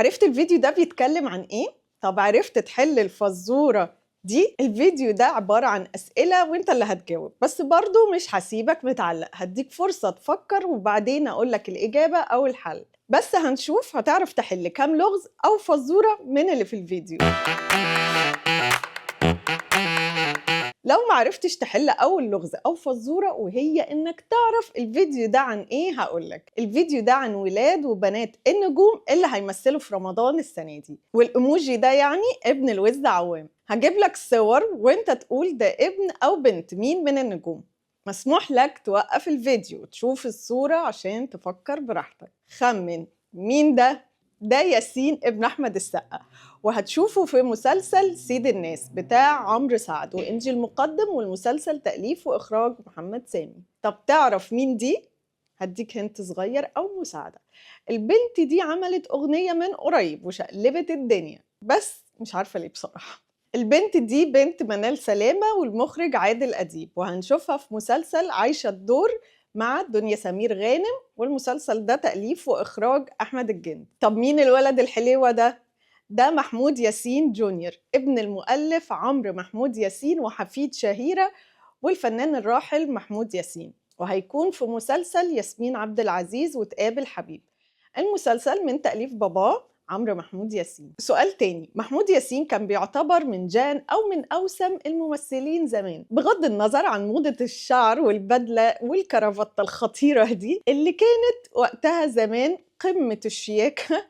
عرفت الفيديو ده بيتكلم عن ايه؟ طب عرفت تحل الفزورة دي؟ الفيديو ده عبارة عن أسئلة وانت اللي هتجاوب، بس برضو مش هسيبك متعلق، هديك فرصة تفكر وبعدين أقولك الإجابة أو الحل. بس هنشوف هتعرف تحل كام لغز أو فزورة من اللي في الفيديو. لو معرفتش تحل أول لغز أو فزورة وهي إنك تعرف الفيديو ده عن إيه، هقولك الفيديو ده عن ولاد وبنات النجوم اللي هيمثلوا في رمضان السنة دي، والإيموجي ده يعني ابن الوز عوام. هجيب لك صور وإنت تقول ده ابن أو بنت مين من النجوم. مسموح لك توقف الفيديو وتشوف الصورة عشان تفكر براحتك. خمن مين ده؟ ده ياسين ابن أحمد السقا، وهتشوفه في مسلسل سيد الناس بتاع عمرو سعد وإنجي المقدم، والمسلسل تأليف وإخراج محمد سامي. طب تعرف مين دي؟ هديك هنت صغير أو مساعدة. البنت دي عملت أغنية من قريب وشقلبت الدنيا، بس مش عارفة ليه بصراحة. البنت دي بنت منال سلامة والمخرج عادل أديب، وهنشوفها في مسلسل عايشة الدور مع دنيا سمير غانم، والمسلسل ده تأليف وإخراج أحمد الجندي. طب مين الولد الحليوة ده؟ ده محمود ياسين جونيور، ابن المؤلف عمرو محمود ياسين وحفيد شهيرة والفنان الراحل محمود ياسين، وهيكون في مسلسل ياسمين عبد العزيز وتقابل حبيب. المسلسل من تأليف باباه عمرو محمود ياسين. سؤال تاني، محمود ياسين كان بيعتبر من جان أو من أوسم الممثلين زمان، بغض النظر عن موضة الشعر والبدلة والكرافتة الخطيرة دي اللي كانت وقتها زمان قمة الشياكة.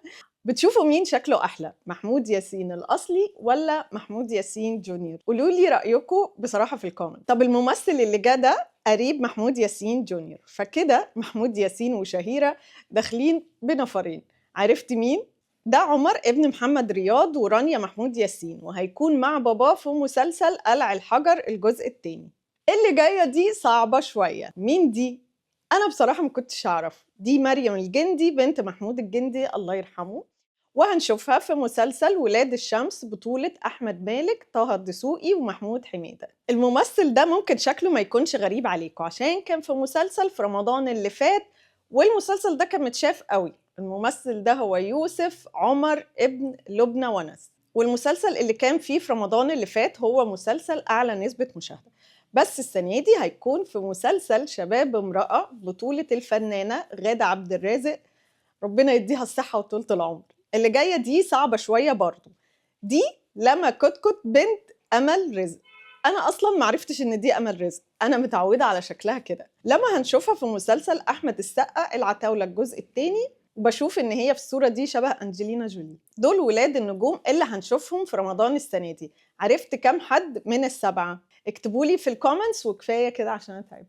بتشوفوا مين شكله أحلى، محمود ياسين الأصلي ولا محمود ياسين جونيور؟ قولوا لي رأيكم بصراحة في الكومنت. طب الممثل اللي جه ده قريب محمود ياسين جونيور، فكده محمود ياسين وشهيرة داخلين بنفرين. عرفت مين؟ ده عمر ابن محمد رياض ورانيا محمود ياسين، وهيكون مع باباه في مسلسل قلع الحجر الجزء الثاني. اللي جاية دي صعبة شوية، مين دي؟ أنا بصراحة ما كنتش أعرف. دي مريم الجندي بنت محمود الجندي الله يرحمه، وهنشوفها في مسلسل ولاد الشمس بطولة أحمد مالك، طه الدسوقي ومحمود حميدة. الممثل ده ممكن شكله ما يكونش غريب عليكم عشان كان في مسلسل في رمضان اللي فات، والمسلسل ده كان متشاف قوي. الممثل ده هو يوسف عمر ابن لبنى ونس، والمسلسل اللي كان فيه في رمضان اللي فات هو مسلسل أعلى نسبة مشاهدة. بس السنة دي هيكون في مسلسل شباب امرأة بطولة الفنانة غادة عبد الرازق، ربنا يديها الصحة وطولة العمر. اللي جاية دي صعبة شوية برضو، دي لما كتكت بنت أمل رزق. أنا أصلاً معرفتش إن دي أمل رزق، أنا متعودة على شكلها كده. لما هنشوفها في مسلسل أحمد السقا العتاولة الجزء الثاني، وبشوف إن هي في الصورة دي شبه أنجلينا جولي. دول ولاد النجوم اللي هنشوفهم في رمضان السنة دي. عرفت كم حد من السبعة؟ اكتبولي في الكومنتس، وكفاية كده عشان أتعب.